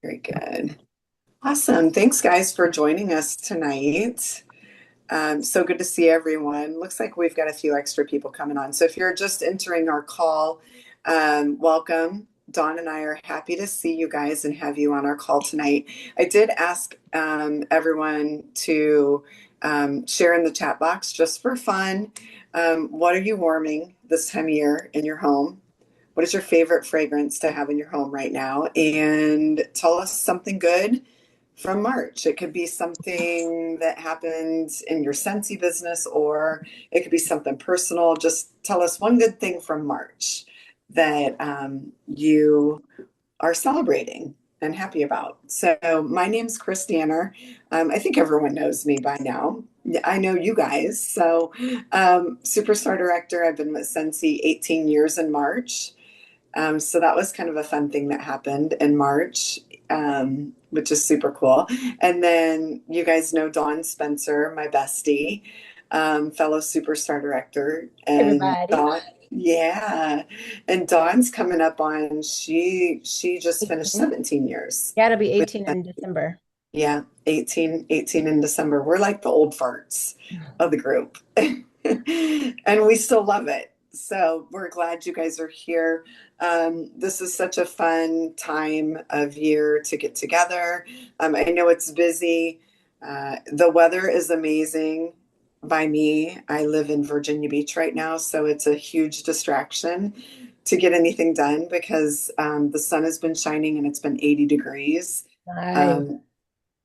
Very good. Awesome. Thanks, guys, for joining us tonight. So good to see everyone. Looks like we've got a few extra people coming on. So if you're just entering our call, welcome. Dawn and I are happy to see you guys and have you on our call tonight. I did ask everyone to share in the chat box just for fun. What are you warming this time of year in your home? What is your favorite fragrance to have in your home right now? And tell us something good from March. It could be something that happened in your Scentsy business, or it could be something personal. Just tell us one good thing from March that you are celebrating and happy about. So my name's Chris Danner. I think everyone knows me by now. I know you guys. So Superstar Director, I've been with Scentsy 18 years in March. So that was kind of a fun thing that happened in March, which is super cool. And then you guys know Dawn Spencer, my bestie, fellow Superstar Director. And Everybody. Dawn, yeah. And Dawn's coming up on, she just finished 18. 17 years. Yeah, it'll be With, 18 in December. yeah, 18 in December. We're like the old farts of the group. And we still love it. So we're glad you guys are here. This is such a fun time of year to get together. I know it's busy. The weather is amazing by me. I live in Virginia Beach right now, so it's a huge distraction to get anything done because the sun has been shining and it's been 80 degrees. Nice. Um,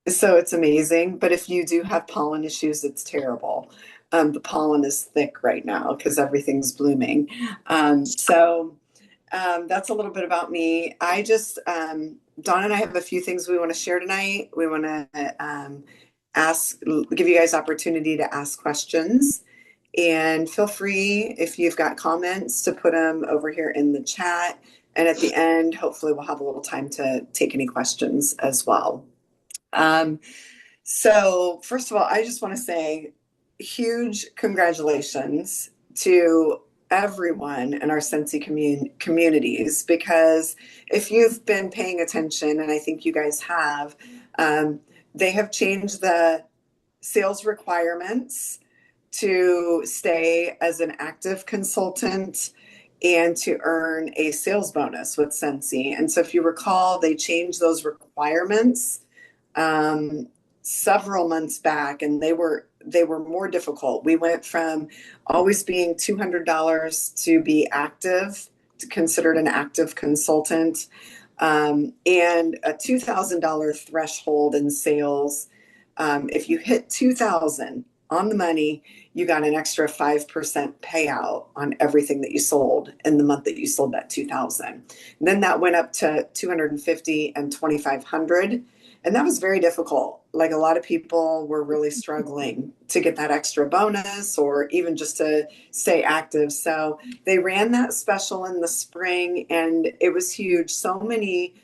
so it's amazing. But if you do have pollen issues, it's terrible. The pollen is thick right now because everything's blooming. That's a little bit about me. Dawn and I have a few things we want to share tonight. We want to give you guys opportunity to ask questions. And feel free, if you've got comments, to put them over here in the chat. And at the end, hopefully we'll have a little time to take any questions as well. So first of all, I just want to say huge congratulations to everyone in our Scentsy communities, because if you've been paying attention, and I think you guys have, they have changed the sales requirements to stay as an active consultant and to earn a sales bonus with Scentsy. And so if you recall, they changed those requirements um, several months back, and they were more difficult. We went from always being $200 to be active, to considered an active consultant, and a $2,000 threshold in sales. If you hit 2,000 on the money, you got an extra 5% payout on everything that you sold in the month that you sold that 2,000. Then that went up to 250 and 2,500. And that was very difficult. Like, a lot of people were really struggling to get that extra bonus or even just to stay active. So they ran that special in the spring, and it was huge. So many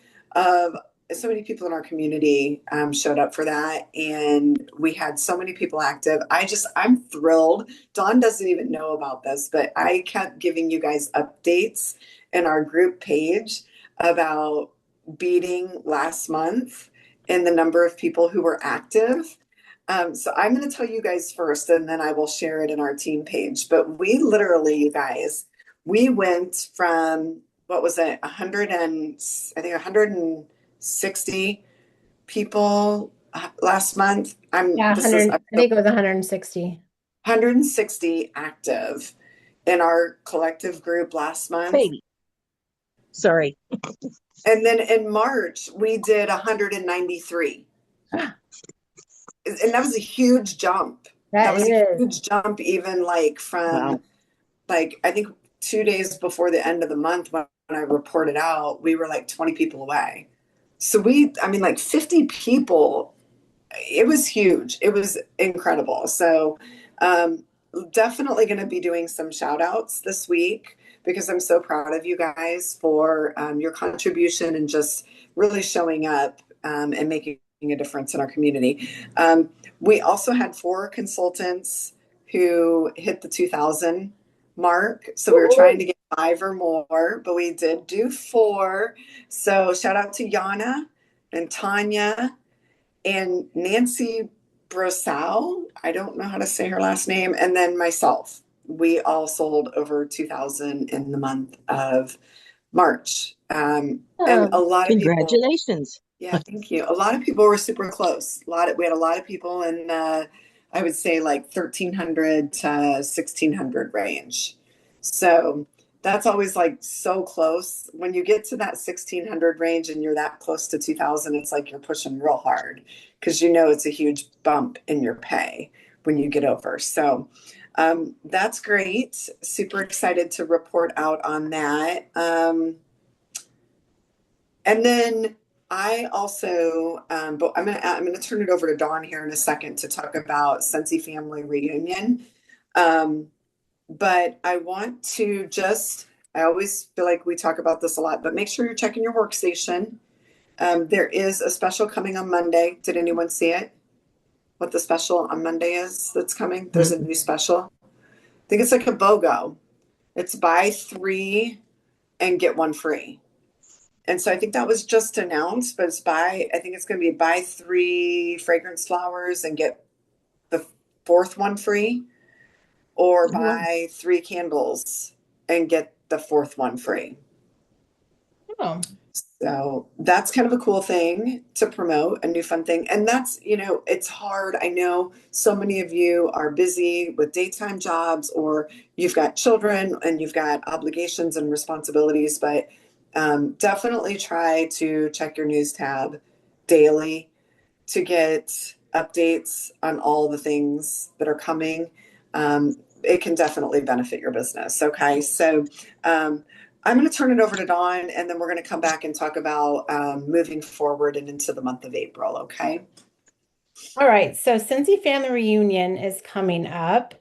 people in our community showed up for that, and we had so many people active. I'm thrilled. Dawn doesn't even know about this, but I kept giving you guys updates in our group page about beating last month and the number of people who were active. So I'm going to tell you guys first, and then I will share it in our team page. But we literally, you guys, we went from, what was it, 100 and I think 160 people last month. Yeah, This is 100, I think it was 160. 160 active in our collective group last month. Baby. Sorry. And then in March, we did 193. And that was a huge jump. That was a huge jump, even like from like, I think 2 days before the end of the month when I reported out, we were like 20 people away. So like 50 people, it was huge. It was incredible. So definitely going to be doing some shout outs this week, because I'm so proud of you guys for your contribution and just really showing up and making a difference in our community. We also had 4 consultants who hit the 2,000 mark. So we were trying to get 5 or more, but we did do 4. So shout out to Yana. and Tanya and Nancy Brosau. I don't know how to say her last name. And then myself. We all sold over 2,000 in the month of March. And a Oh, lot of people, Congratulations. yeah, thank you. A lot of people were super close. We had a lot of people in I would say like 1,300 to 1,600 range. So that's always like so close. When you get to that 1,600 range and you're that close to 2,000, it's like you're pushing real hard because you know it's a huge bump in your pay when you get over. So that's great. Super excited to report out on that. And then I also, but I'm gonna turn it over to Dawn here in a second to talk about Sensi Family Reunion. Um, but I want to just, I always feel like we talk about this a lot, but make sure you're checking your workstation. There is a special coming on Monday. Did anyone see it? What the special on Monday is that's coming? There's a Mm. new special. I think it's like a BOGO. It's buy three and get one free. And so I think that was just announced, but I think it's going to be buy three fragrance flowers and get the fourth one free, or Oh, wow. buy three candles and get the fourth one free. oh, So that's kind of a cool thing to promote, a new fun thing. And that's, it's hard. I know so many of you are busy with daytime jobs, or you've got children and you've got obligations and responsibilities, but definitely try to check your news tab daily to get updates on all the things that are coming. It can definitely benefit your business. Okay. So, I'm going to turn it over to Dawn, and then we're going to come back and talk about moving forward and into the month of April. Okay. all right. So Cincy Family Reunion is coming up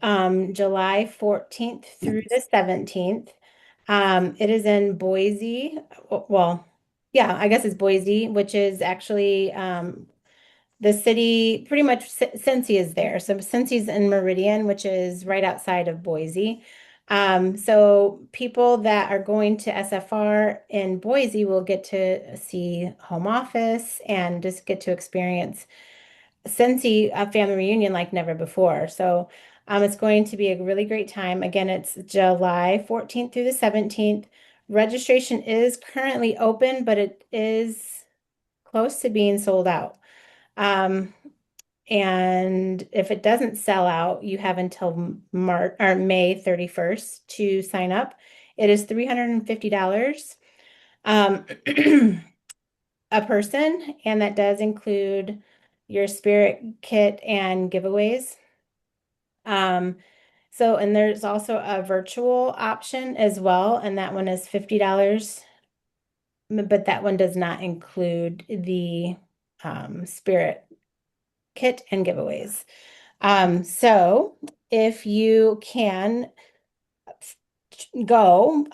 July 14th through the 17th. It is in Boise. Well, yeah, I guess it's Boise, which is actually the city, pretty much Cincy is there. So Cincy's in Meridian, which is right outside of Boise. So people that are going to SFR in Boise will get to see home office and just get to experience Cincy family reunion like never before. So it's going to be a really great time. Again, it's July 14th through the 17th. Registration is currently open, but it is close to being sold out. Um, and if it doesn't sell out, you have until March or May 31st to sign up. It is $350 um, a person, and that does include your spirit kit and giveaways. Um, and there's also a virtual option as well, and that one is $50, but that one does not include the spirit kit and giveaways. So if you can go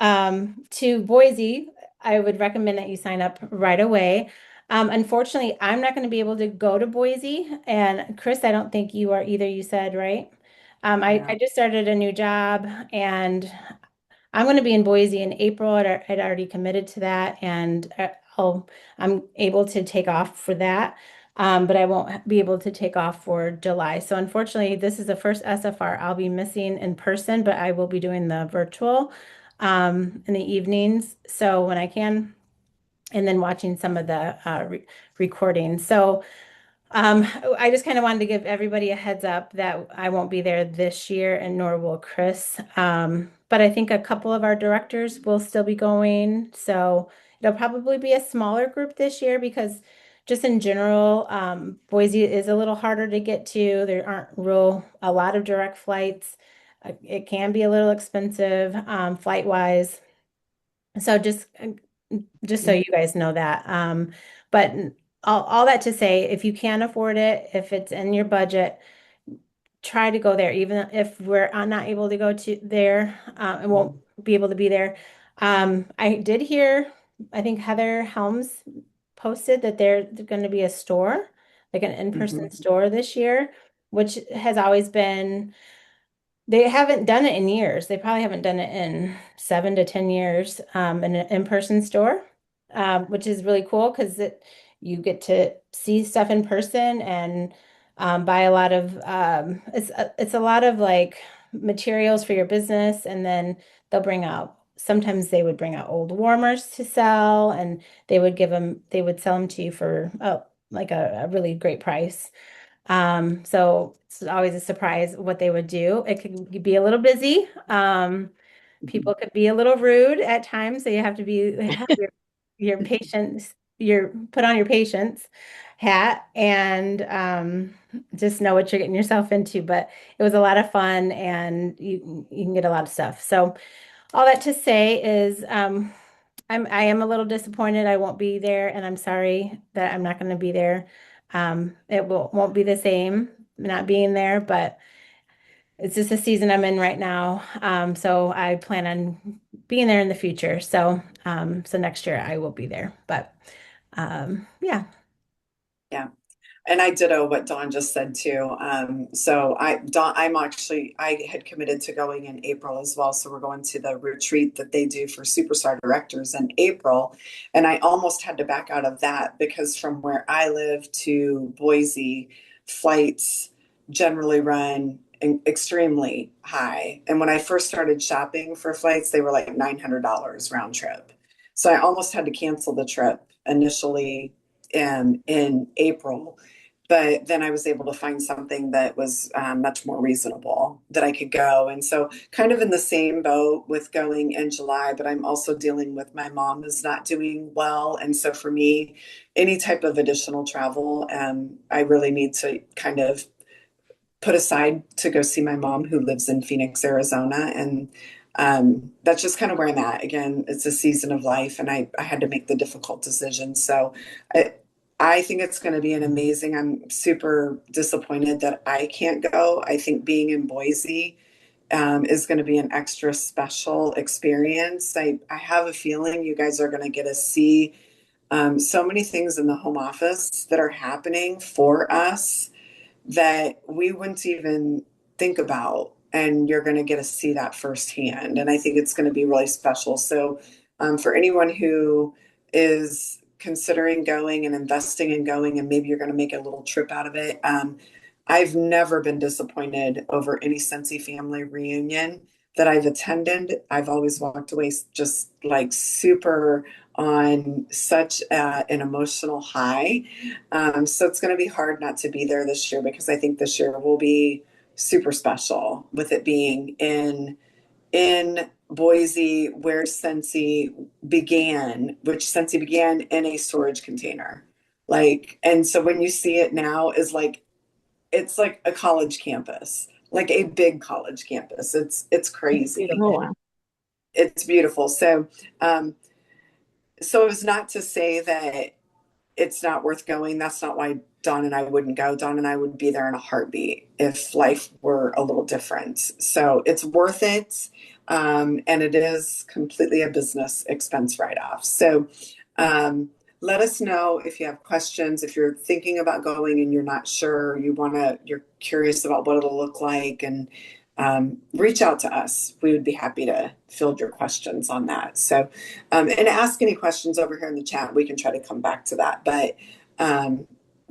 to Boise, I would recommend that you sign up right away. Unfortunately, I'm not going to be able to go to Boise. And Chris, I don't think you are either, you said, right? I Yeah. just started a new job and I'm going to be in Boise in April. I'd already committed to that, and I'm able to take off for that. But I won't be able to take off for July. So unfortunately, this is the first SFR I'll be missing in person, but I will be doing the virtual in the evenings. So when I can, and then watching some of the recordings. So I just kind of wanted to give everybody a heads up that I won't be there this year, and nor will Chris. But I think a couple of our directors will still be going. So it'll probably be a smaller group this year because just in general, Boise is a little harder to get to. There aren't a lot of direct flights. It can be a little expensive, flight wise. So just so you guys know that. But all that to say, if you can afford it, if it's in your budget, try to go there, even if we're not able to go to there, and won't be able to be there. I did hear, I think Heather Helms posted that there's going to be a store, like an in-person Mhm. store this year, which has always been, they haven't done it in years. They probably haven't done it in 7 to 10 years, in an in-person store, which is really cool because you get to see stuff in person and buy a lot of it's a lot of like materials for your business, and then they'll bring out sometimes they would bring out old warmers to sell, and they would sell them to you for like a really great price. So it's always a surprise what they would do. It could be a little busy. People could be a little rude at times, so you have to be have your patience, your put on your patience hat and just know what you're getting yourself into. But it was a lot of fun, and you can get a lot of stuff. So all that to say is I am a little disappointed I won't be there, and I'm sorry that I'm not going to be there. It won't be the same not being there, but it's just a season I'm in right now. So I plan on being there in the future. So next year I will be there. But yeah. Yeah. And I ditto what Dawn just said too. So I had committed to going in April as well. So we're going to the retreat that they do for superstar directors in April. And I almost had to back out of that because from where I live to Boise, flights generally run extremely high. And when I first started shopping for flights, they were like $900 round trip. So I almost had to cancel the trip initially in April, but then I was able to find something that was much more reasonable that I could go. And so, kind of in the same boat with going in July, but I'm also dealing with my mom is not doing well. And so, for me, any type of additional travel, I really need to kind of put aside to go see my mom who lives in Phoenix, Arizona. And that's just kind of where I'm at. Again, it's a season of life, and I had to make the difficult decision. So I think it's going to be an amazing. I'm super disappointed that I can't go. I think being in Boise is going to be an extra special experience. I have a feeling you guys are going to get to see so many things in the home office that are happening for us that we wouldn't even think about. And you're going to get to see that firsthand. And I think it's going to be really special. So, for anyone who is considering going and investing in going, and maybe you're going to make a little trip out of it, I've never been disappointed over any Sensi family reunion that I've attended. I've always walked away just like super on such an emotional high. So it's going to be hard not to be there this year because I think this year will be super special with it being in Boise, where Sensi began, which Sensi began in a storage container. Like, and so when you see it now is like it's like a college campus, like a big college campus. It's crazy. Oh, wow. It's beautiful. So it was not to say that it's not worth going. That's not why Dawn and I wouldn't go. Dawn and I would be there in a heartbeat if life were a little different. So it's worth it. And it is completely a business expense write-off. So let us know if you have questions, if you're thinking about going and you're not sure, you're curious about what it'll look like, and reach out to us. We would be happy to field your questions on that. So, and ask any questions over here in the chat. We can try to come back to that. But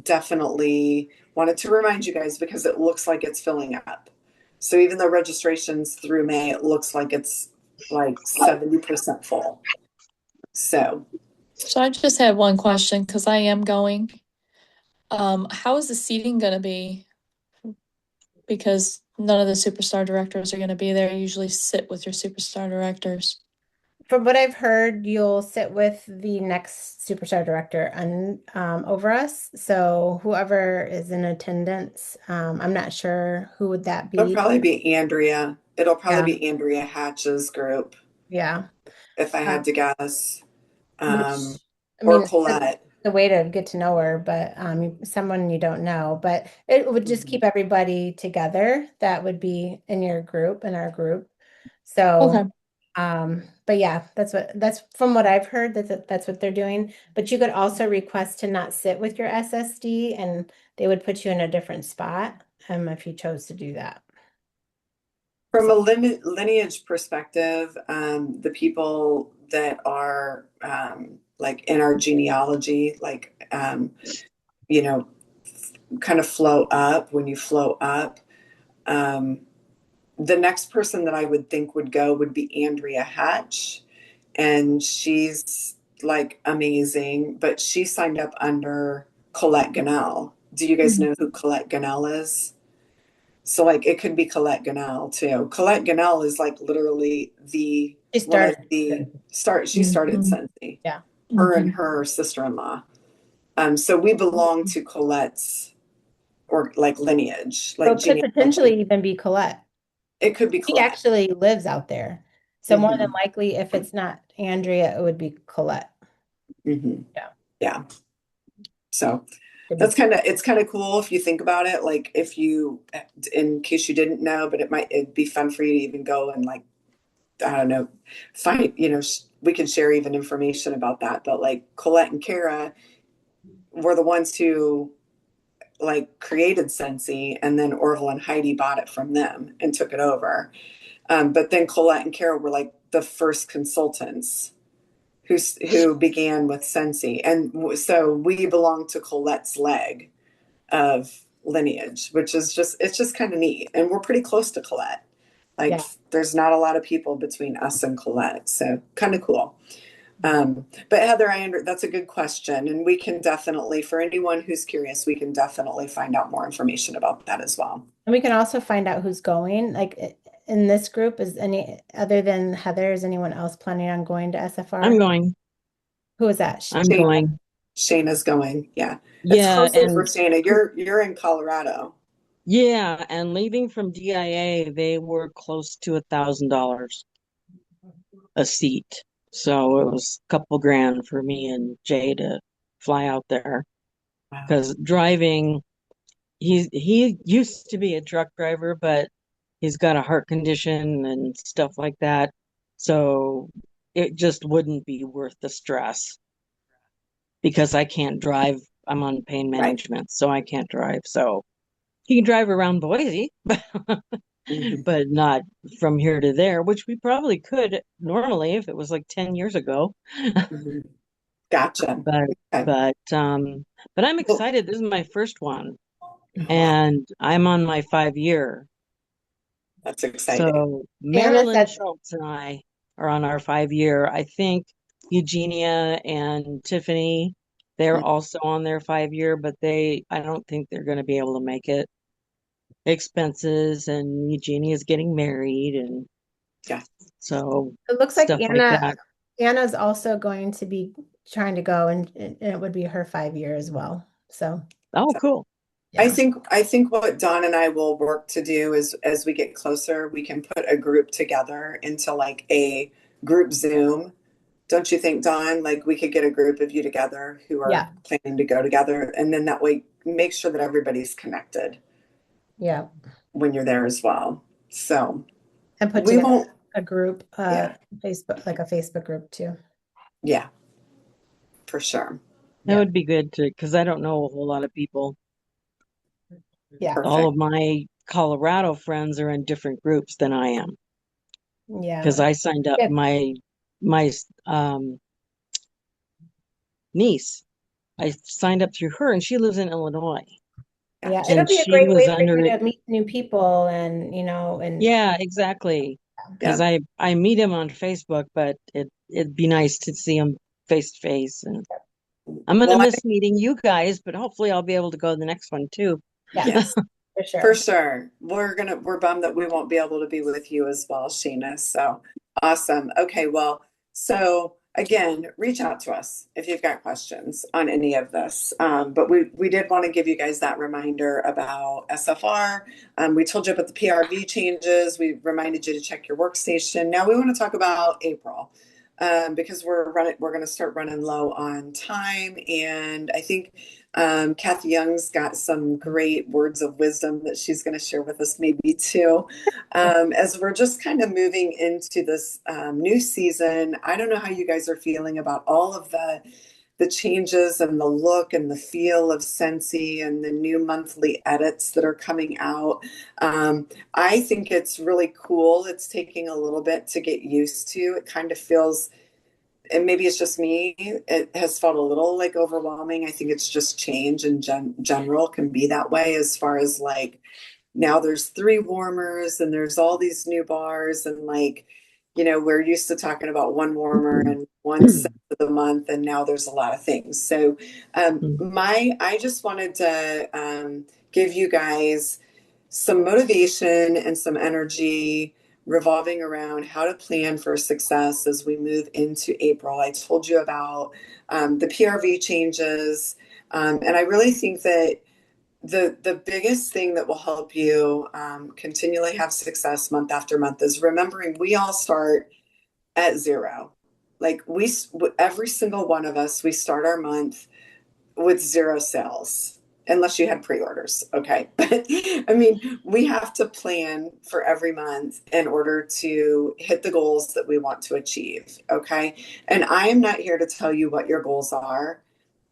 definitely wanted to remind you guys because it looks like it's filling up. So even though registrations through May, it looks like it's like 70% full. So I just had one question because I am going. How is the seating going to be? Because none of the superstar directors are going to be there. You usually sit with your superstar directors. From what I've heard, you'll sit with the next superstar director and over us. So whoever is in attendance, I'm not sure who would that it'll be. probably be Andrea. It'll probably Yeah. be Andrea Hatch's group, Yeah. if I had to guess. Which, I Or mean, Colette. the way to get to know her, but someone you don't know. But it would just keep everybody together that would be in your group, in our group. So, Okay. but yeah, that's from what I've heard, that's what they're doing. But you could also request to not sit with your SSD, and they would put you in a different spot, if you chose to do that. From a lineage perspective, the people that are like in our genealogy, like you know, kind of flow up. When you flow up, the next person that I would think would go would be Andrea Hatch. And she's like amazing, but she signed up under Colette Gannell. Do you guys know who Colette Gannell is? So like it could be Colette Gannell too. Colette Gannell is like literally She one of started. the she started Mhm. Scentsy. Yeah. Her and Mhm. her sister-in-law. So we belong to Colette's or like lineage, So like it could potentially genealogy. even be Colette. It could be She Colette. actually lives out there. So more than Hmm. likely, if it's not Andrea, it would be Colette. Hmm. Yeah. Yeah. So Could be. that's it's kind of cool if you think about it. Like if you, in case you didn't know, but it'd be fun for you to even go and like, I don't know, find, we can share even information about that. But like Colette and Kara were the ones who like created Scentsy, and then Orville and Heidi bought it from them and took it over. But then Colette and Carol were like the first consultants who began with Scentsy. And so we belong to Colette's leg of lineage, which is it's just kind of neat. And we're pretty close to Colette. Like Yeah. there's not a lot of people between us and Colette. So kind of cool. But Heather, that's a good question. And we can definitely, for anyone who's curious, we can definitely find out more information about that as well. And we can also find out who's going. Like in this group, is any other than Heather, is anyone else planning on going to SFR? I'm going. Who is that? I'm Shayna, going. Shayna's going. Yeah. It's Yeah, closer for and Shayna. You're in Colorado. yeah, and leaving from DIA, they were close to $1,000 a seat. So it was a couple grand for me and Jay to fly out there. Wow. Because driving, he used to be a truck driver, but he's got a heart condition and stuff like that. So it just wouldn't be worth the stress because I can't drive. I'm on pain Right. management, so I can't drive. So he can drive around Boise, Mhm. but not from here to there, which we probably could normally if it was like 10 years ago. Mhm. Gotcha. But Okay. but I'm Well, excited. This is my first one, wow, and I'm on my 5 year. that's exciting. So Anna Marilyn said, Schultz and I are on our 5 year. I think Eugenia and Tiffany, they're Mm. also on their 5 year, but I don't think they're going to be able to make it. Expenses, and Eugenia's getting married, and Yeah. so it looks like stuff like that. Anna's also going to be trying to go, and it would be her 5 year as well. So Oh, cool. I yeah. think what Dawn and I will work to do is as we get closer, we can put a group together into like a group Zoom. Don't you think, Dawn? Like we could get a group of you together who are Yeah. planning to go together, and then that way make sure that everybody's connected Yeah. when you're there as well. So And put we together won't, a group, yeah, Facebook, like a Facebook group too. yeah, for sure. That Yeah. would be good to, because I don't know a whole lot of people. Yeah. All Perfect. of my Colorado friends are in different groups than I am because Yeah. I signed up Yeah. my niece. I signed up through her, and she lives in Illinois, Yeah. It'll and be a she great was way for under you it. to meet new people and, and Yeah, exactly. Yeah. Because I meet him on Facebook, but it'd be nice to see him face to face. And I'm gonna Well, miss meeting you guys, but hopefully I'll be able to go to the next one too. yeah, yes. for For sure. sure. We're bummed that we won't be able to be with you as well, Sheena. So awesome. Okay, well, so again, reach out to us if you've got questions on any of this. But we did want to give you guys that reminder about SFR. We told you about the PRV changes. We reminded you to check your workstation. Now we want to talk about April. Because we're going to start running low on time, and I think Kathy Young's got some great words of wisdom that she's going to share with us, maybe too. As we're just kind of moving into this new season, I don't know how you guys are feeling about all of the changes and the look and the feel of Scentsy and the new monthly edits that are coming out. I think it's really cool. It's taking a little bit to get used to. It kind of feels and maybe it's just me, it has felt a little like overwhelming. I think it's just change in general can be that way, as far as like now there's three warmers and there's all these new bars, and like, we're used to talking about one warmer and one cent of the month, and now there's a lot of things. So I just wanted to give you guys some motivation and some energy revolving around how to plan for success as we move into April. I told you about the PRV changes, and I really think that the biggest thing that will help you continually have success month after month is remembering we all start at zero. Like every single one of us, we start our month with zero sales, unless you had pre-orders. Okay. But I mean, we have to plan for every month in order to hit the goals that we want to achieve. Okay. And I am not here to tell you what your goals are.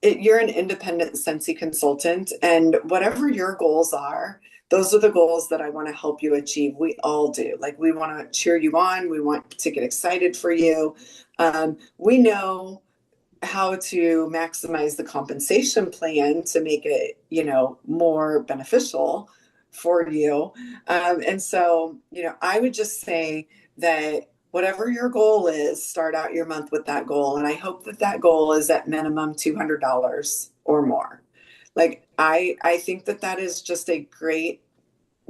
You're an independent Scentsy consultant, and whatever your goals are, those are the goals that I want to help you achieve. We all do. Like, we want to cheer you on. We want to get excited for you. We know how to maximize the compensation plan to make it, more beneficial for you. And so, I would just say that whatever your goal is, start out your month with that goal. And I hope that that goal is at minimum $200 or more. Like, I think that that is just a great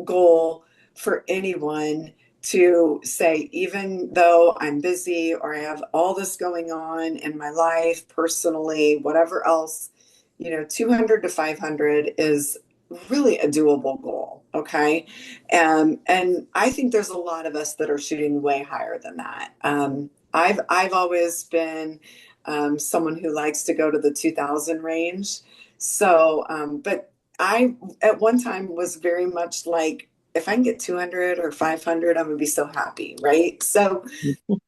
goal for anyone to say, even though I'm busy or I have all this going on in my life, personally, whatever else, 200 to 500 is really a doable goal. Okay. And I think there's a lot of us that are shooting way higher than that. I've always been someone who likes to go to the 2000 range. So, but I, at one time, was very much like, if I can get 200 or 500, I'm going to be so happy, right? So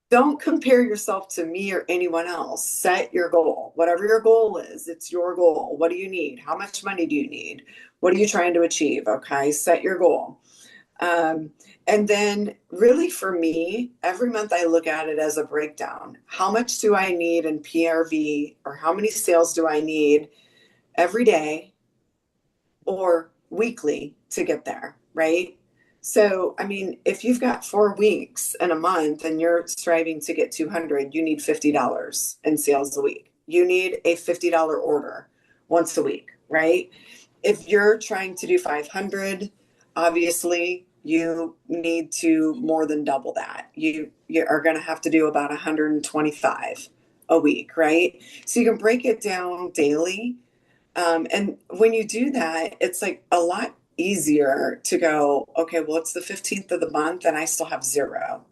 don't compare yourself to me or anyone else. Set your goal. Whatever your goal is, it's your goal. What do you need? How much money do you need? What are you trying to achieve? Okay, set your goal. And then really for me, every month I look at it as a breakdown. How much do I need in PRV, or how many sales do I need every day or weekly to get there, right? So, I mean, if you've got 4 weeks in a month and you're striving to get 200, you need $50 in sales a week. You need a $50 order once a week, right? If you're trying to do 500, obviously you need to more than double that. You are going to have to do about 125 a week, right? So you can break it down daily. And when you do that, it's like a lot easier to go, okay, well, it's the 15th of the month and I still have zero.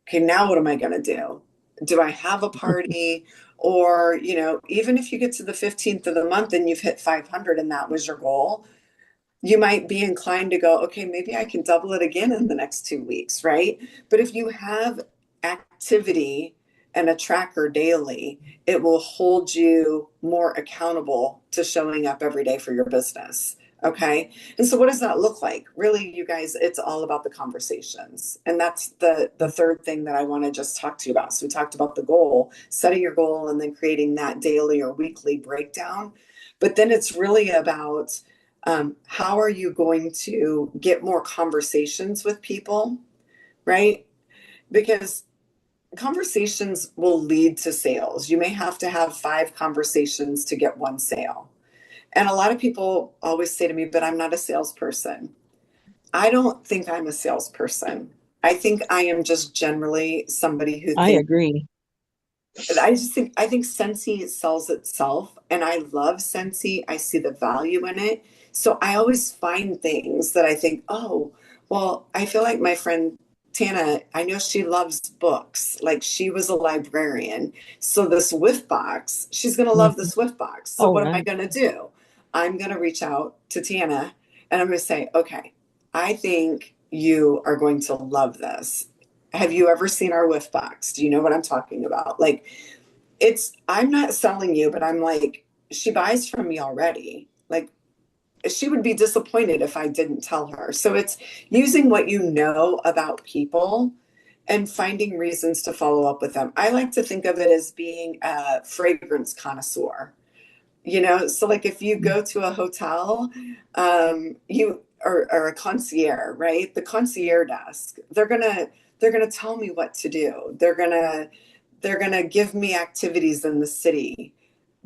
Okay, now what am I going to do? Do I have a party? Or, even if you get to the 15th of the month and you've hit 500 and that was your goal, you might be inclined to go, okay, maybe I can double it again in the next 2 weeks, right? But if you have activity and a tracker daily, it will hold you more accountable to showing up every day for your business. Okay. And so what does that look like? Really, you guys, it's all about the conversations. And that's the third thing that I want to just talk to you about. So we talked about the goal, setting your goal, and then creating that daily or weekly breakdown. But then it's really about how are you going to get more conversations with people, right? Because conversations will lead to sales. You may have to have 5 conversations to get one sale. And a lot of people always say to me, but I'm not a salesperson. I don't think I'm a salesperson. I think I am just generally somebody who I thinks, agree. I think Scentsy sells itself, and I love Scentsy. I see the value in it. So I always find things that I think, oh, well, I feel like my friend Tana, I know she loves books. Like, she was a librarian. So this Whiff box, she's going to love Mhm. this Whiff box. So Oh, what am I right. going to do? I'm going to reach out to Tana and I'm going to say, okay, I think you are going to love this. Have you ever seen our Whiff box? Do you know what I'm talking about? Like, I'm not selling you, but I'm like, she buys from me already. Like, she would be disappointed if I didn't tell her. So it's using what you know about people and finding reasons to follow up with them. I like to think of it as being a fragrance connoisseur. So like if you go to a hotel, you or a concierge, right? The concierge desk, they're gonna tell me what to do. They're gonna give me activities in the city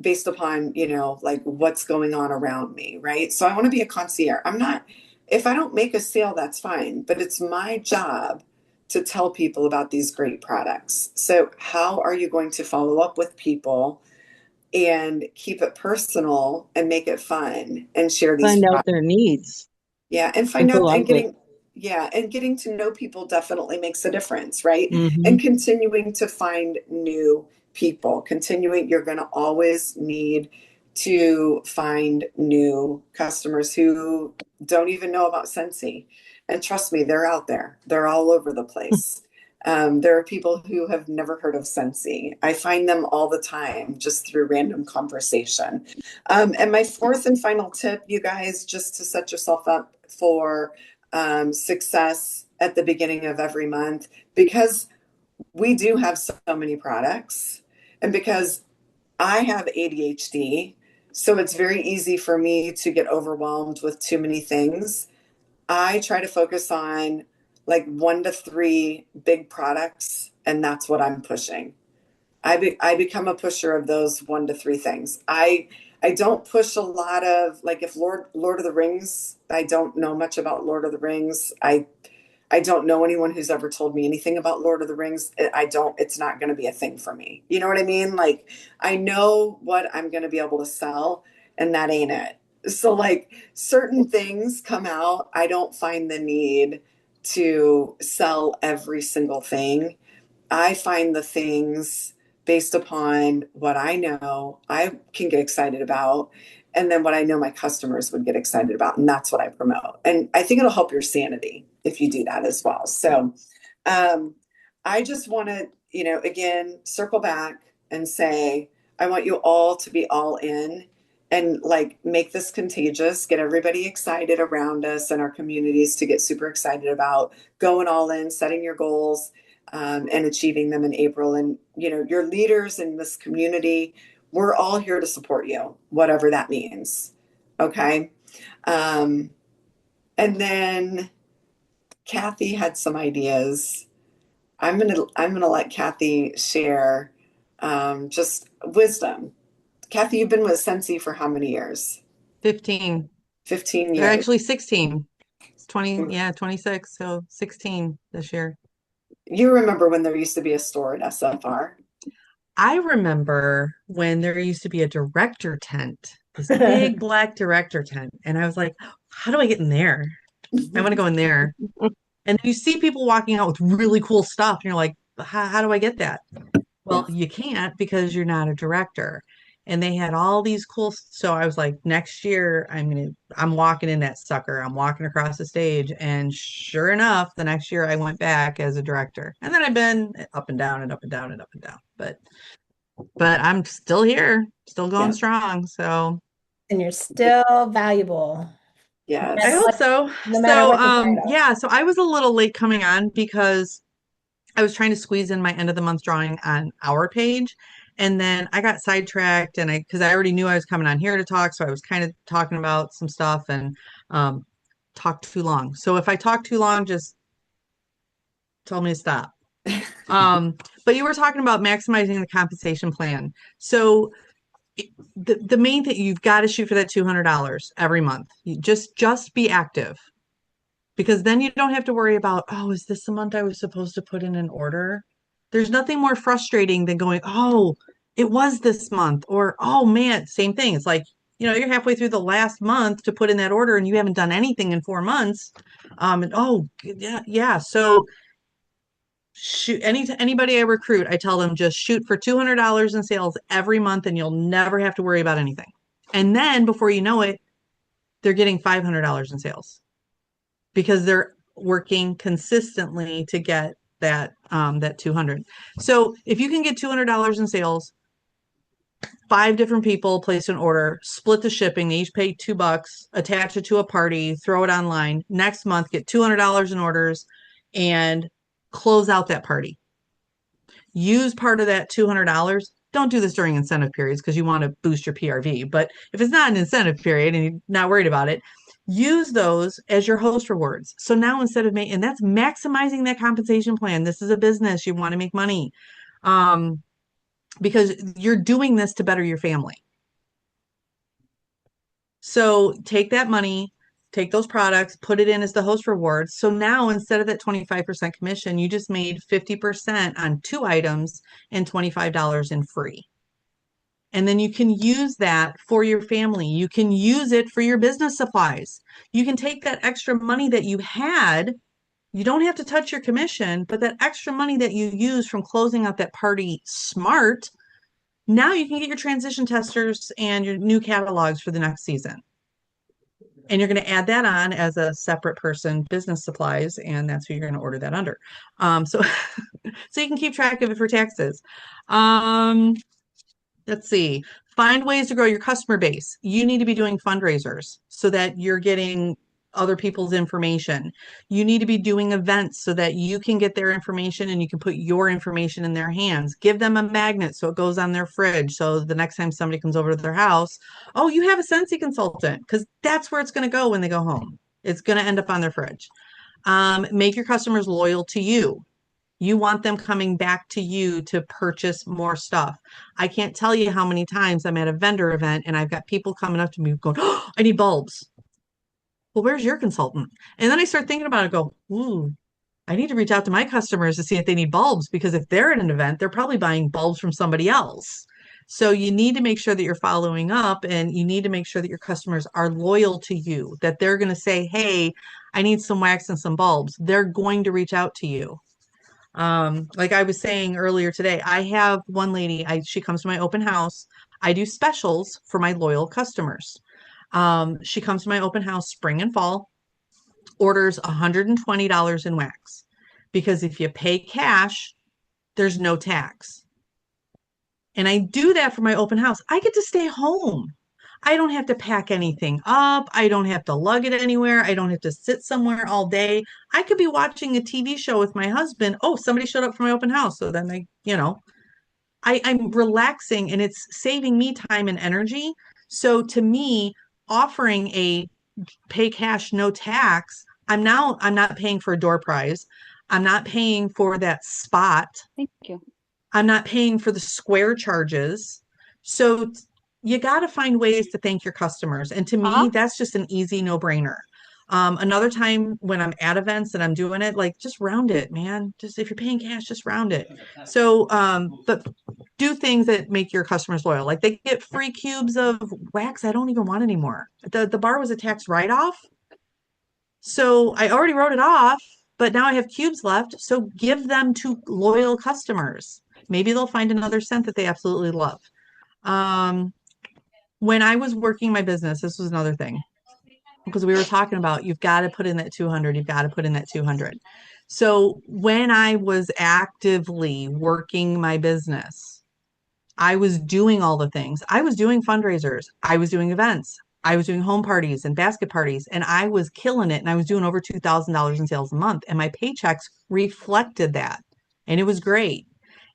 based upon, like what's going on around me, right? So I want to be a concierge. I'm not, if I don't make a sale, that's fine, but it's my job to tell people about these great products. So how are you going to follow up with people and keep it personal and make it fun and share these Find out products? their needs Yeah, and and find out and politely. getting to know people definitely makes a difference, right? Mm-hmm. And continuing to find new people, you're going to always need to find new customers who don't even know about Scentsy. And trust me, they're out there. They're all over the place. There are people who have never heard of Scentsy. I find them all the time just through random conversation. And my fourth and final tip, you guys, just to set yourself up for success at the beginning of every month, because we do have so many products, and because I have ADHD, so it's very easy for me to get overwhelmed with too many things. I try to focus on like 1 to 3 big products, and that's what I'm pushing. I become a pusher of those 1 to 3 things. I don't push a lot of, like, if Lord of the Rings. I don't know much about Lord of the Rings. I don't know anyone who's ever told me anything about Lord of the Rings. I don't. It's not going to be a thing for me. You know what I mean? Like, I know what I'm going to be able to sell, and that ain't it. So like certain things come out, I don't find the need to sell every single thing. I find the things based upon what I know I can get excited about, and then what I know my customers would get excited about. And that's what I promote. And I think it'll help your sanity if you do that as well. So um, I just want to, again, circle back and say, I want you all to be all in and like make this contagious, get everybody excited around us and our communities to get super excited about going all in, setting your goals, and achieving them in April. And, your leaders in this community, we're all here to support you, whatever that means. Okay. Um, and then Kathy had some ideas. I'm gonna let Kathy share just wisdom. Kathy, you've been with Scentsy for how many years? 15. 15 They're years. actually 16. It's 20, yeah, 26. So 16 this year. You remember when there used to be a store at SFR? I remember when there used to be a director tent, this big black director tent. And I was like, how do I get in there? I want to go in there. And you see people walking out with really cool stuff. And you're like, how do I get that? Well, you can't because you're not a director. And they had all these cool. So I was like, next year I'm walking in that sucker. I'm walking across the stage. And sure enough, the next year I went back as a director. And then I've been up and down and up and down and up and down. But I'm still here, still going Yeah. strong. So And you're still valuable. Yes. I hope so. No matter what the title. Yeah, so I was a little late coming on because I was trying to squeeze in my end of the month drawing on our page. And then I got sidetracked because I already knew I was coming on here to talk. So I was kind of talking about some stuff and um, talked too long. So if I talk too long, just tell me to stop. But you were talking about maximizing the compensation plan. So the main thing, you've got to shoot for that $200 every month. You just be active, because then you don't have to worry about, oh, is this the month I was supposed to put in an order? There's nothing more frustrating than going, oh, it was this month, or oh man, same thing. It's like, you're halfway through the last month to put in that order and you haven't done anything in 4 months. And oh yeah, yeah. So shoot, anybody I recruit, I tell them just shoot for $200 in sales every month and you'll never have to worry about anything. And then before you know it, they're getting $500 in sales because they're working consistently to get that 200. So if you can get $200 in sales, 5 different people place an order, split the shipping, they each pay $2, attach it to a party, throw it online. Next month, get $200 in orders, and close out that party. Use part of that $200. Don't do this during incentive periods because you want to boost your PRV. But if it's not an incentive period and you're not worried about it, use those as your host rewards. So now instead of and that's maximizing that compensation plan. This is a business. You want to make money because you're doing this to better your family. So take that money, take those products, put it in as the host rewards. So now instead of that 25% commission, you just made 50% on 2 items and $25 in free. And then you can use that for your family. You can use it for your business supplies. You can take that extra money that you had. You don't have to touch your commission, but that extra money that you use from closing out that party smart, now you can get your transition testers and your new catalogs for the next season. And you're going to add that on as a separate person, business supplies, and that's who you're going to order that under. So you can keep track of it for taxes. Let's see. Find ways to grow your customer base. You need to be doing fundraisers so that you're getting other people's information. You need to be doing events so that you can get their information and you can put your information in their hands. Give them a magnet so it goes on their fridge. So the next time somebody comes over to their house, oh, you have a Scentsy consultant, because that's where it's going to go when they go home. It's going to end up on their fridge. Make your customers loyal to you. You want them coming back to you to purchase more stuff. I can't tell you how many times I'm at a vendor event and I've got people coming up to me going, oh, I need bulbs. Well, where's your consultant? And then I start thinking about it, go, ooh, I need to reach out to my customers to see if they need bulbs, because if they're at an event, they're probably buying bulbs from somebody else. So you need to make sure that you're following up, and you need to make sure that your customers are loyal to you, that they're going to say, hey, I need some wax and some bulbs. They're going to reach out to you. Like I was saying earlier today, I have one lady, she comes to my open house. I do specials for my loyal customers. She comes to my open house spring and fall, orders $120 in wax, because if you pay cash, there's no tax. And I do that for my open house. I get to stay home. I don't have to pack anything up. I don't have to lug it anywhere. I don't have to sit somewhere all day. I could be watching a TV show with my husband. Oh, somebody showed up for my open house. So then I'm relaxing, and it's saving me time and energy. So to me, offering a pay cash, no tax, I'm not paying for a door prize. I'm not paying for that spot. Thank you. I'm not paying for the square charges. So you got to find ways to thank your customers. And to me, that's just an easy no-brainer. Another time when I'm at events and I'm doing it, like, just round it, man. Just if you're paying cash, just round it. So, but do things that make your customers loyal. Like, they get free cubes of wax I don't even want anymore. The bar was a tax write-off. So I already wrote it off, but now I have cubes left. So give them to loyal customers. Maybe they'll find another scent that they absolutely love. When I was working my business, this was another thing, because we were talking about, you've got to put in that 200, you've got to put in that 200. So when I was actively working my business, I was doing all the things. I was doing fundraisers. I was doing events. I was doing home parties and basket parties, and I was killing it. And I was doing over $2,000 in sales a month, and my paychecks reflected that. And it was great.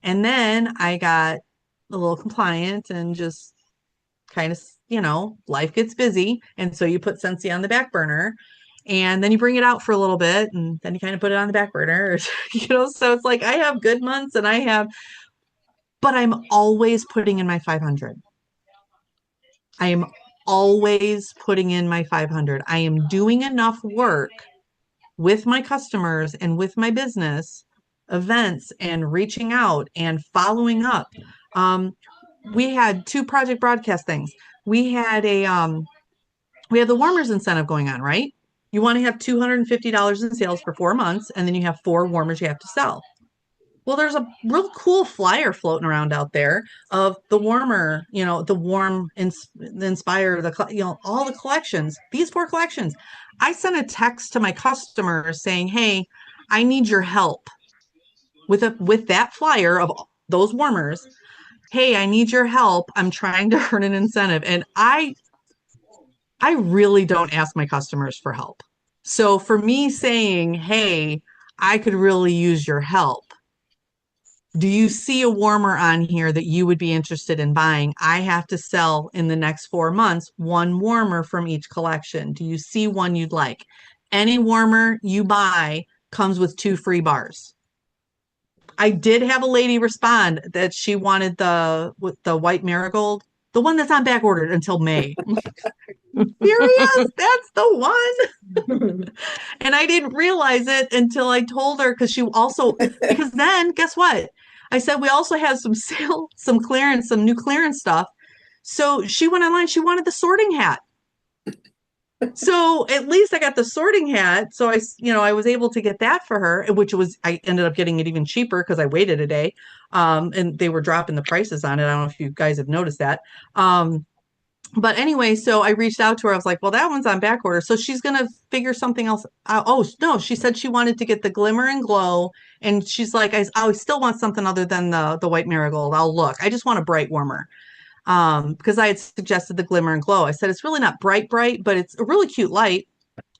And then I got a little compliant and just kind of, life gets busy. And so you put Scentsy on the back burner, and then you bring it out for a little bit, and then you kind of put it on the back burner, so it's like I have good months but I'm always putting in my 500. I am always putting in my 500. I am doing enough work with my customers and with my business events and reaching out and following up. We had 2 project broadcast things. We had the warmers incentive going on, right? You want to have $250 in sales for 4 months, and then you have 4 warmers you have to sell. Well, there's a real cool flyer floating around out there of the warmer, the warm, inspire, all the collections, these 4 collections. I sent a text to my customers saying, hey, I need your help with that flyer of those warmers. Hey, I need your help. I'm trying to earn an incentive. And I really don't ask my customers for help. So for me saying, hey, I could really use your help. Do you see a warmer on here that you would be interested in buying? I have to sell in the next 4 months one warmer from each collection. Do you see one you'd like? Any warmer you buy comes with 2 free bars. I did have a lady respond that she wanted the white marigold, the one that's on back ordered until May. Serious? That's the one. And I didn't realize it until I told her because because then guess what? I said we also have some sale, some clearance, some new clearance stuff. So she went online, she wanted the sorting hat. So at least I got the sorting hat. So I was able to get that for her, I ended up getting it even cheaper because I waited a day. And they were dropping the prices on it. I don't know if you guys have noticed that. But anyway, so I reached out to her. I was like, well, that one's on back order. So she's going to figure something else out. Oh, no, she said she wanted to get the glimmer and glow. And she's like, I still want something other than the white marigold. I'll look. I just want a bright warmer. Because I had suggested the glimmer and glow. I said, it's really not bright, but it's a really cute light.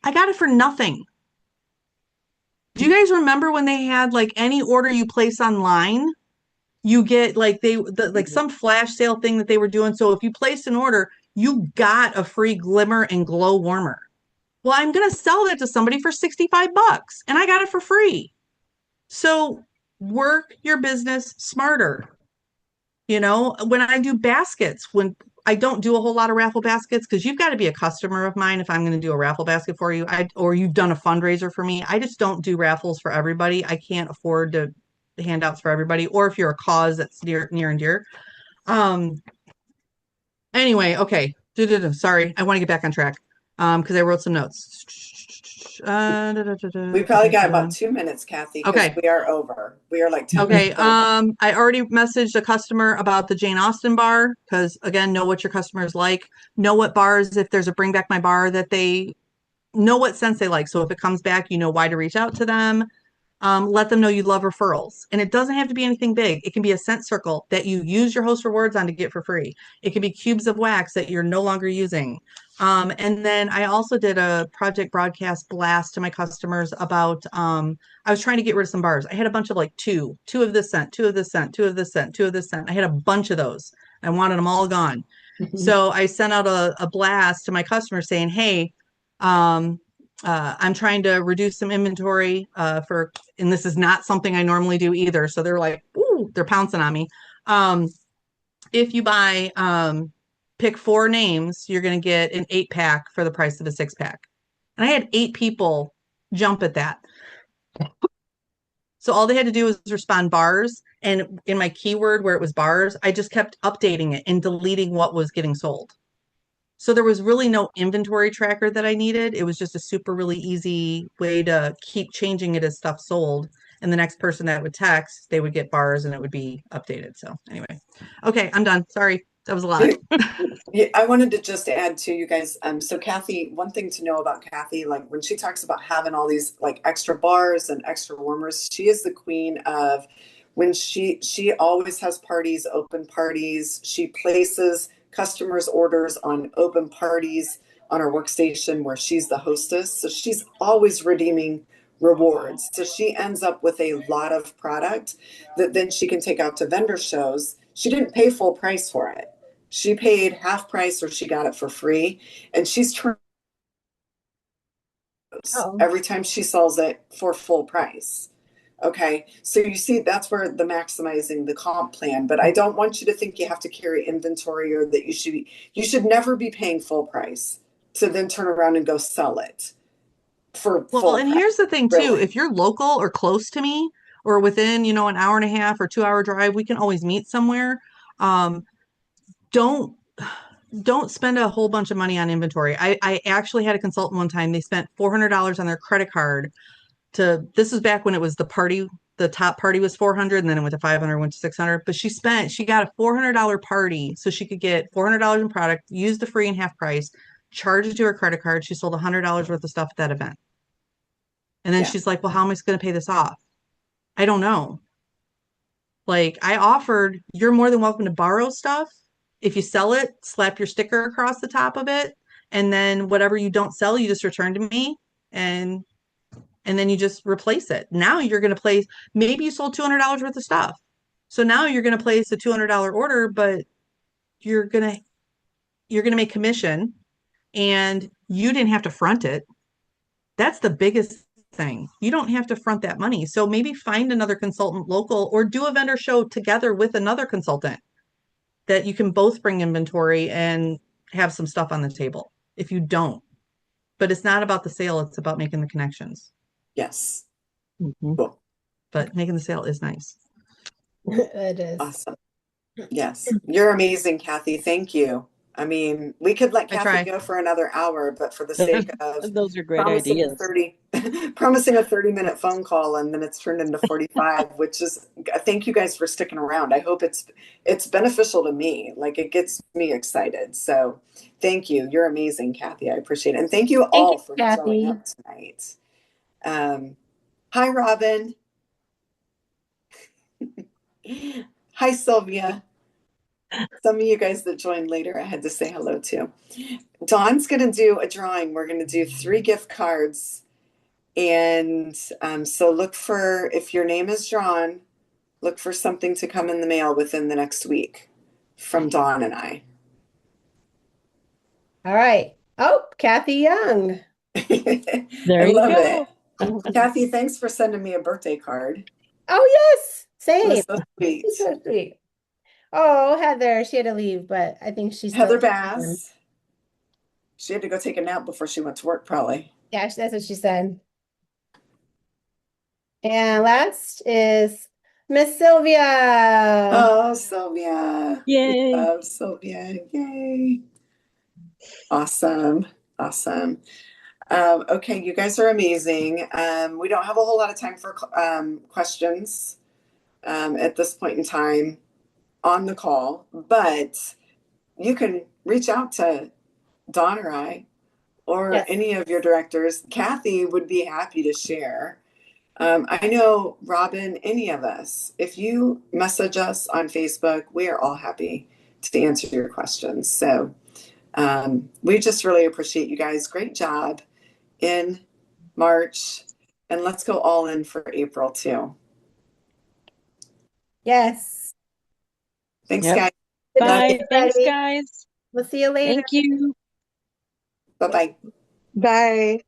I got it for nothing. Do you guys remember when they had like any order you place online? You get like some flash sale thing that they were doing. So if you placed an order, you got a free glimmer and glow warmer. Well, I'm going to sell that to somebody for $65 and I got it for free. So work your business smarter. When I do baskets, when I don't do a whole lot of raffle baskets, because you've got to be a customer of mine if I'm going to do a raffle basket for you, or you've done a fundraiser for me. I just don't do raffles for everybody. I can't afford to handouts for everybody, or if you're a cause that's near and dear. Anyway, okay. Sorry, I want to get back on track because I wrote some notes. We probably got about 2 minutes, Kathy, because Okay. we are over. We are like 10 Okay. minutes over. I already messaged a customer about the Jane Austen bar because again, know what your customers like, know what bars, if there's a bring back my bar that they know what scents they like. So if it comes back, you know why to reach out to them. Let them know you love referrals. And it doesn't have to be anything big. It can be a scent circle that you use your host rewards on to get for free. It can be cubes of wax that you're no longer using. And then I also did a project broadcast blast to my customers about, I was trying to get rid of some bars. I had a bunch of like two of this scent, two of this scent, two of this scent, two of this scent. I had a bunch of those. I wanted them all gone. So I sent out a blast to my customers saying, hey, I'm trying to reduce some inventory and this is not something I normally do either. So they're like, ooh, they're pouncing on me. If you buy, pick 4 names, you're going to get an 8-pack for the price of a 6-pack. And I had 8 people jump at that. So all they had to do was respond bars. And in my keyword where it was bars, I just kept updating it and deleting what was getting sold. So there was really no inventory tracker that I needed. It was just a super really easy way to keep changing it as stuff sold. And the next person that would text, they would get bars and it would be updated. So anyway, okay, I'm done. Sorry, that was a lot. Yeah, I wanted to just add to you guys. So Kathy, one thing to know about Kathy, like when she talks about having all these like extra bars and extra warmers, she is the queen of when she always has parties, open parties. She places customers' orders on open parties on her workstation where she's the hostess. So she's always redeeming rewards. So she ends up with a lot of product that then she can take out to vendor shows. She didn't pay full price for it. She paid half price or she got it for free. And she's trying every time she sells it for full price. Okay. So you see, that's where the maximizing the comp plan. But I don't want you to think you have to carry inventory or that you should never be paying full price to then turn around and go sell it for full And price. here's the thing too, Really. if you're local or close to me or within, an hour and a half or 2-hour drive, we can always meet somewhere. Don't spend a whole bunch of money on inventory. I actually had a consultant one time. They spent $400 on their credit card this was back when it was the top party was 400 and then it went to 500, went to 600. But she got a $400 party so she could get $400 in product, use the free and half price, charge it to her credit card. She sold $100 worth of stuff at that event. And then she's like, well, how am I going to pay this off? I don't know. Like I offered, you're more than welcome to borrow stuff. If you sell it, slap your sticker across the top of it. And then whatever you don't sell, you just return to me. And and then you just replace it. Now you're going to place, maybe you sold $200 worth of stuff. So now you're going to place a $200 order, but you're going to make commission and you didn't have to front it. That's the biggest thing. You don't have to front that money. So maybe find another consultant local or do a vendor show together with another consultant that you can both bring inventory and have some stuff on the table if you don't. But it's not about the sale, it's about making the connections. Yes. Mhm. Cool. But making the sale is nice. It is. Awesome. Yes. You're amazing, Kathy. Thank you. I mean, we could let I Kathy try. go for another hour, but for the sake of Those are great promising a ideas. 30 promising a 30-minute phone call, and then it's turned into 45, which is, thank you guys for sticking around. I hope it's beneficial to me. Like, it gets me excited. So thank you. You're amazing, Kathy. I appreciate it. And thank you Thank you, all for showing Kathy. up tonight. Hi, Robin. Hi, Sylvia. Some of you guys that joined later, I had to say hello to. Dawn's going to do a drawing. We're going to do 3 gift cards. And so look for, if your name is drawn, look for something to come in the mail within the next week from Dawn and I. All right. Oh, Kathy Young. There I you love go. it. Kathy, thanks for sending me a birthday card. Oh, yes. It Same. was so sweet. She's so sweet. Oh, Heather, she had to leave, but I think she's still. Heather Bass. She had to go take a nap before she went to work, probably. Yeah, that's what she said. And last is Miss Sylvia. Oh, Sylvia. We Yay. love Sylvia. Yay. Awesome. Awesome. Okay, you guys are amazing. We don't have a whole lot of time for questions at this point in time on the call, but you can reach out to Dawn or I or Yes. any of your directors. Kathy would be happy to share. I know Robin, any of us, if you message us on Facebook, we are all happy to answer your questions. So we just really appreciate you guys. Great job in March, and let's go all in for April too. Yes. Thanks, Yep. guys. Good Bye. night, Thanks, everybody. guys. We'll see you later. Thank you. Bye-bye. Bye.